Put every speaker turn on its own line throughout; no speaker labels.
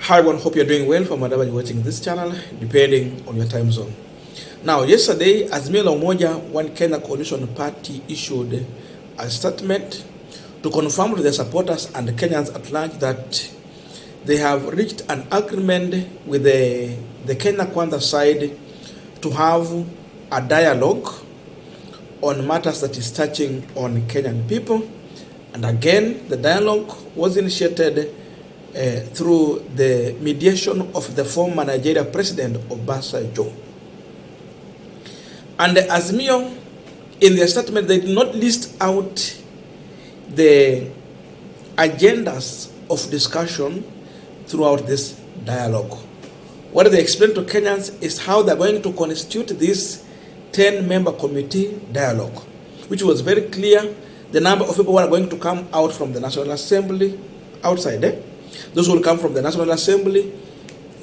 Hi everyone, hope you're doing well from wherever you're watching this channel, depending on your time zone. Now, yesterday, Azimio la Umoja, One Kenya Coalition Party issued a statement to confirm to their supporters and Kenyans at large that they have reached an agreement with the Kenya Kwanza side to have a dialogue on matters that is touching on Kenyan people. And again, the dialogue was initiated through the mediation of the former Nigeria President Obasanjo. And the Azimio, in their statement, they did not list out the agendas of discussion throughout this dialogue. What they explained to Kenyans is how they're going to constitute this 10-member committee dialogue, which was very clear. The number of people who are going to come out from the National Assembly outside, those will come from the National Assembly,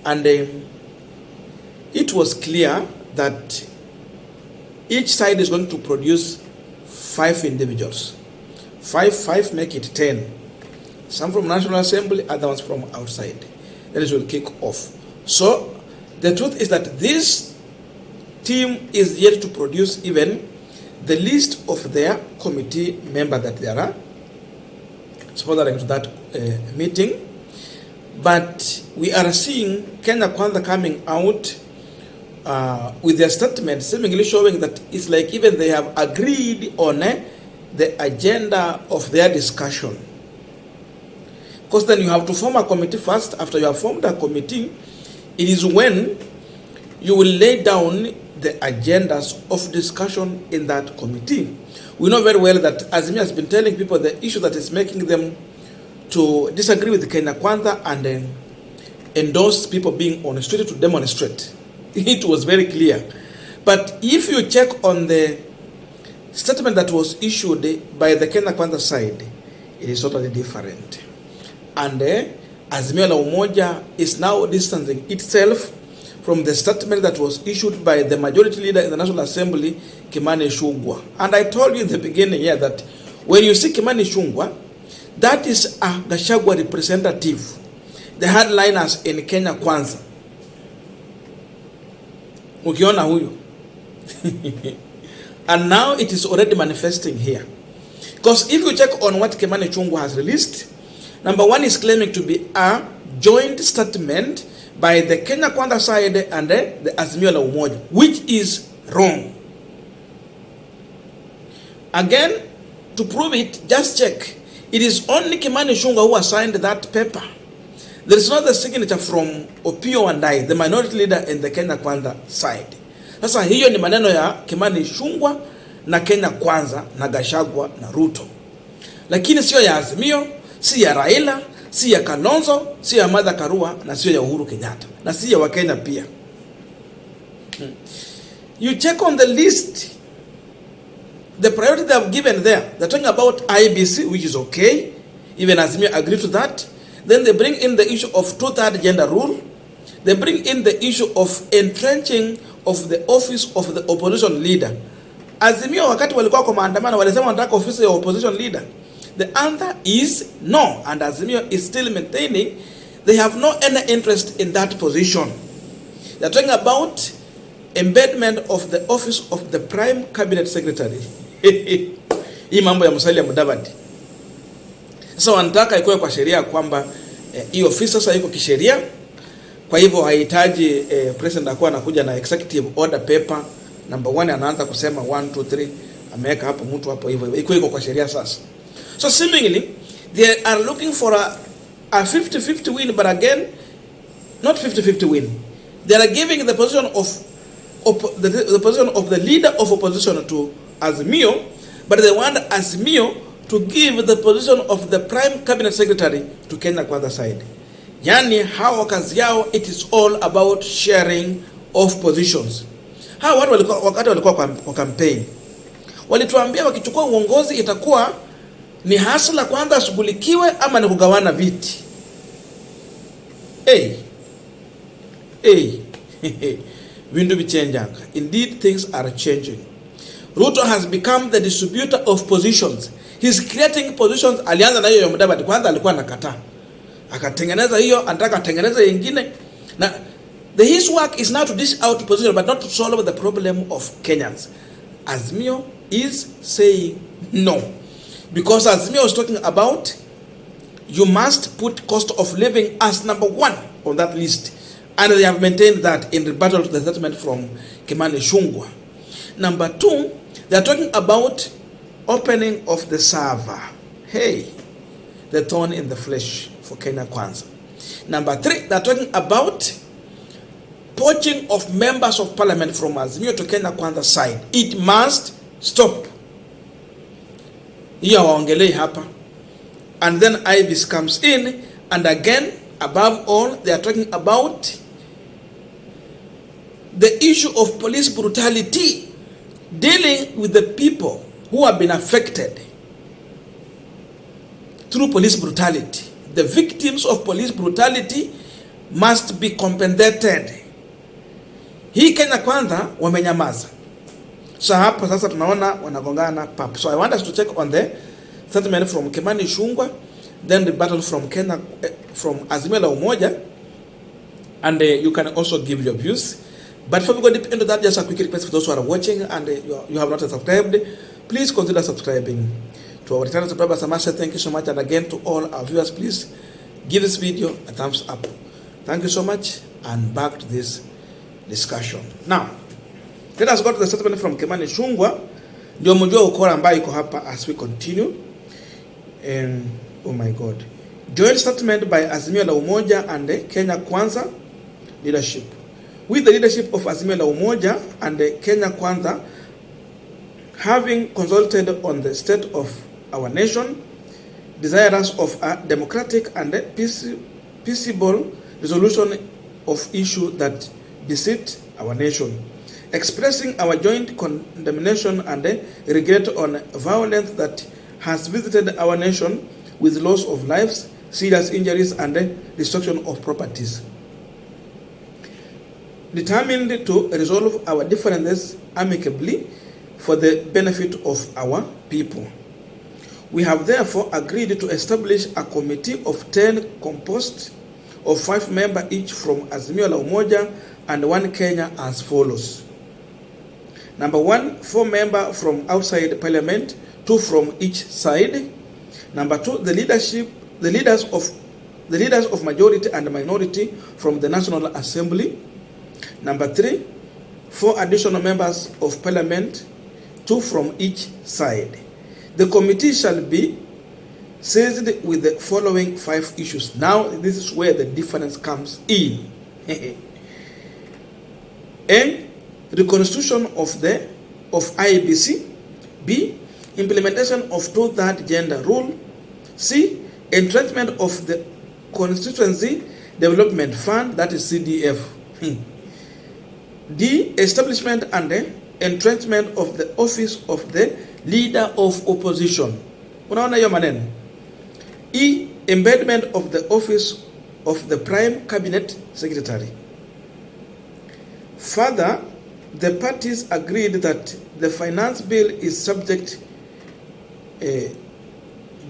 and it was clear that each side is going to produce 5 individuals. 5 make it 10. Some from National Assembly, other ones from outside. Then it will kick off. So the truth is that this team is yet to produce even the list of their committee members that there are sponsoring to that meeting. But we are seeing Kenya Kwanza coming out with their statement, seemingly showing that it's like even they have agreed on the agenda of their discussion. Because then you have to form a committee first. After you have formed a committee, it is when you will lay down the agendas of discussion in that committee. We know very well that Azimio has been telling people the issue that is making them to disagree with Kenya Kwanza and endorse people being on the street to demonstrate. It was very clear. But if you check on the statement that was issued by the Kenya Kwanza side, it is totally different. And Azimio la Umoja is now distancing itself from the statement that was issued by the majority leader in the National Assembly, Kimani Ichung'wah. And I told you in the beginning here that when you see Kimani Ichung'wah, that is a Gachagua representative, the hardliners in Kenya Kwanza. Ukiona huyo. And now it is already manifesting here. Because if you check on what Kimani Ichung'wah has released, number 1 is claiming to be a joint statement by the Kenya Kwanza side and the Azimio la Umoja, which is wrong. Again, to prove it, just check. It is only Kimani Ichung'wah who has signed that paper. There is not the signature from Opiyo and I, the minority leader in the Kenya Kwanza side. Sasa hiyo ni maneno ya Kimani Ichung'wah na Kenya Kwanza na Gachagua na Ruto. Lakini sio ya Azimio, si ya Raila, si ya Kalonzo, si ya Martha Karua, na sio ya Uhuru Kenyatta, na si ya Wakenya pia. You check on the list, the priority they have given there. They're talking about IBC, which is okay. Even Azimio agreed to that. Then they bring in the issue of 2/3 gender rule. They bring in the issue of entrenching of the office of the opposition leader. Azimio wakati walikuwa kwa maandamano walisema wanataka office ya opposition leader. The answer is no, and Azimio is still maintaining they have no any interest in that position. They're talking about embedment of the office of the Prime Cabinet Secretary. Hii mambo ya Musalia Mudavadi. Sasa wanataka ikuwe kwa sheria kwamba hii ofisi sasa iko kisheria. Kwa hivyo haihitaji president akuwa anakuja na executive order paper number 1 anaanza kusema 1 2 3 ameweka hapo mtu hapo hivyo iko kwa sheria sasa. So seemingly they are looking for a 50-50 win, but again not 50-50 win. They are giving the position of the position of the leader of opposition to Azimio, but they want Azimio to give the position of the Prime Cabinet Secretary to Kenya Kwanza side. Yani hao kazi yao, it is all about sharing of positions. Hao watu walikuwa kwa campaign walituambia wakichukua uongozi itakuwa ni hasla kwanza shughulikiwe ama ni kugawana viti. Windu bichenjanga. Indeed, things are changing. Ruto has become the distributor of positions. He's creating positions. Alianza na hiyo ya Mudavadi, kwanza alikuwa anakataa. akatengeneza hiyo, anataka atengeneza nyingine. Na his work is now to dish out position but not to solve the problem of Kenyans. Azimio is saying no, because Azimio is talking about you must put cost of living as number one on that list, and they have maintained that in rebuttal to the statement from Inangungwa. Number two, they are talking about opening of the server. Hey, the thorn in the flesh for Kenya Kwanza. Number three, they are talking about poaching of members of parliament from Azimio to Kenya Kwanza side. It must stop. Hiyo waongelei hapa. And then IBIS comes in, and again, above all, they are talking about the issue of police brutality, dealing with the people who have been affected through police brutality. The victims of police brutality must be compensated. Hii Kenya Kwanza wamenyamaza. So hapa sasa tunaona wanagongana pap. So I want us to check on the statement from Inangungwa, then the battle from Kenya, from Azimio la Umoja, and you can also give your views. But before we go deep into that, just a quick request for those who are watching and you have not subscribed, please consider subscribing to our channel. Thank you so much, and again to all our viewers, please give this video a thumbs up. Thank you so much, and back to this discussion. Now, let us go to the statement from Inangungwa. Ndio mjua ukora ambayo iko hapa as we continue. And oh my God, joint statement by Azimio la Umoja and the Kenya Kwanza leadership. With the leadership of Azimio la Umoja and the Kenya Kwanza having consulted on the state of our nation, desirous of a democratic and peaceable resolution of issue that beset our nation, expressing our joint condemnation and regret on violence that has visited our nation with loss of lives, serious injuries, and destruction of properties. Determined to resolve our differences amicably for the benefit of our people. We have therefore agreed to establish a committee of 10 composed of 5 members each from Azimio la Umoja and 1 Kenya as follows. Number 1, 4 members from outside parliament, 2 from each side. Number 2, the leaders of majority and minority from the National Assembly. Number 3, 4 additional members of parliament, 2 from each side. The committee shall be seized with the following 5 issues. Now, this is where the difference comes in. A, reconstitution of IBC. B, implementation of 2/3 gender rule. C, entrenchment of the Constituency Development Fund, that is CDF. D, establishment and entrenchment of the office of the leader of opposition. Unaona hiyo maneno. E, embedment of the office of the prime cabinet secretary. Further, the parties agreed that the finance bill is subject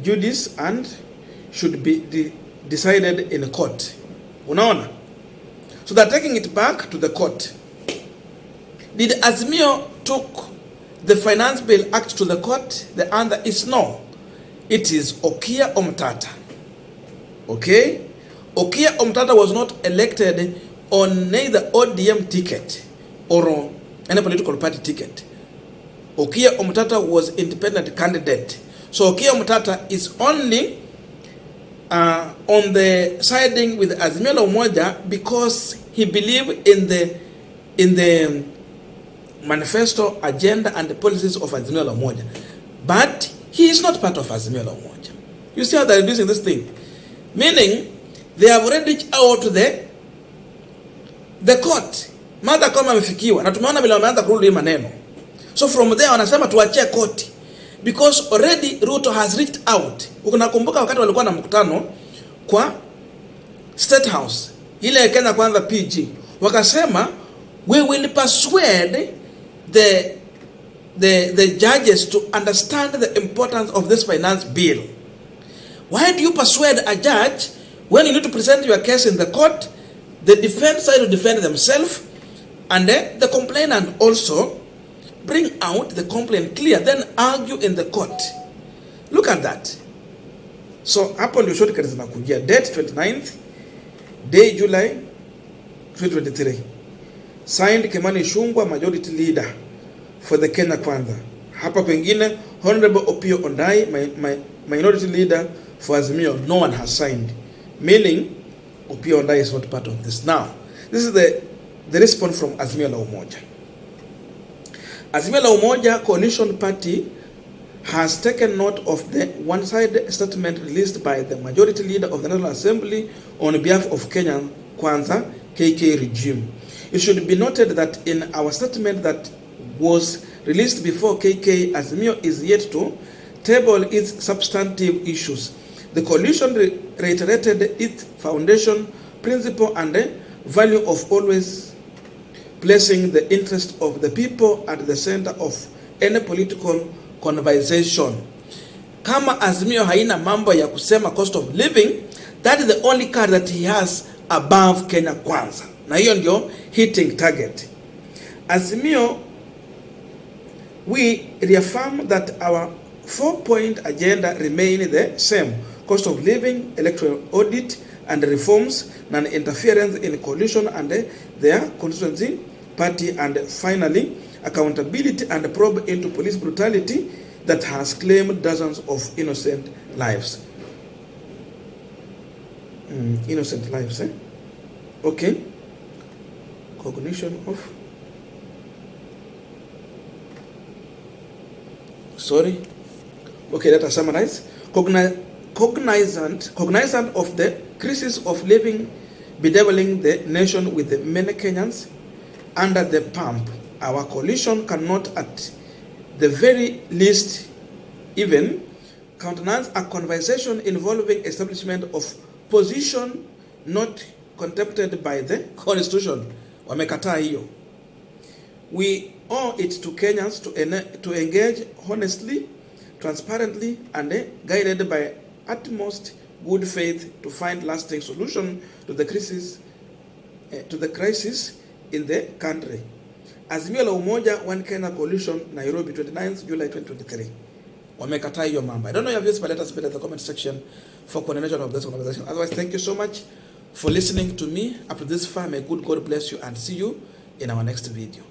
judice and should be decided in court. Unaona? So they're taking it back to the court. Did Azimio took the finance bill act to the court? The answer is no. It is Okia Omtata. Okay? Okia Omtata was not elected on neither ODM ticket or any political party ticket. Okia Omtata was independent candidate. So Okia Omtata is only on the siding with Azimio la Umoja because he believed in the manifesto, agenda, and the policies of Azimio la Umoja. But he is not part of Azimio la Umoja. You see how they're reducing this thing? Meaning, they have already reached out to the court. Mada kama amefikiwa. Na tumeona vile wameanza kurudi maneno. So from there wanasema tuachie koti. Because already Ruto has reached out. Unakumbuka wakati walikuwa na mkutano kwa State House. Ile Kenya Kwanza PG. Wakasema, we will persuade the judges to understand the importance of this finance bill. Why do you persuade a judge When you need to present your case in the court, the defense side will defend themselves, and then the complainant also bring out the complaint clear, then argue in the court. Look at that. So hapo ndio shortcut zinakujia. Date 29th day July 2023. Signed Kimani Ichung'wah, majority leader for the Kenya Kwanza. Hapa pengine Honorable Opiyo Ondai, minority leader for Azimio. No one has signed, meaning Opiyo Ondai is not part of this. Now, this is the response from Azimio la Umoja. Azimio la Umoja coalition party has taken note of the one-sided statement released by the majority leader of the National Assembly on behalf of Kenya Kwanza KK regime. It should be noted that in our statement that was released before KK, Azimio is yet to table its substantive issues. The coalition reiterated its foundation principle and the value of always placing the interest of the people at the center of any political conversation. Kama Azimio haina mambo ya kusema cost of living, that is the only card that he has above Kenya Kwanza. Na hiyo ndio hitting target. Azimio, we reaffirm that our 4-point agenda remain the same: cost of living, electoral audit and reforms, non-interference in coalition and their constituency party, and finally, accountability and probe into police brutality that has claimed dozens of innocent lives. Innocent lives, eh? Okay. Cognition of... Sorry. Okay, let us summarize. Cognizant of the crisis of living bedeviling the nation with the many Kenyans under the pump, our coalition cannot at the very least even countenance a conversation involving establishment of position not contemplated by the Constitution. Wamekataa hiyo. We owe it to Kenyans to engage honestly, transparently, and guided by utmost good faith to find lasting solution to the crisis in the country. Azimio la Umoja, One Kenya Coalition, Nairobi, 29th July 2023. Wamekataa hiyo mambo. I don't know your views, but let us put in the comment section for coordination of this conversation. Otherwise, thank you so much for listening to me up to this far. May good God bless you and see you in our next video.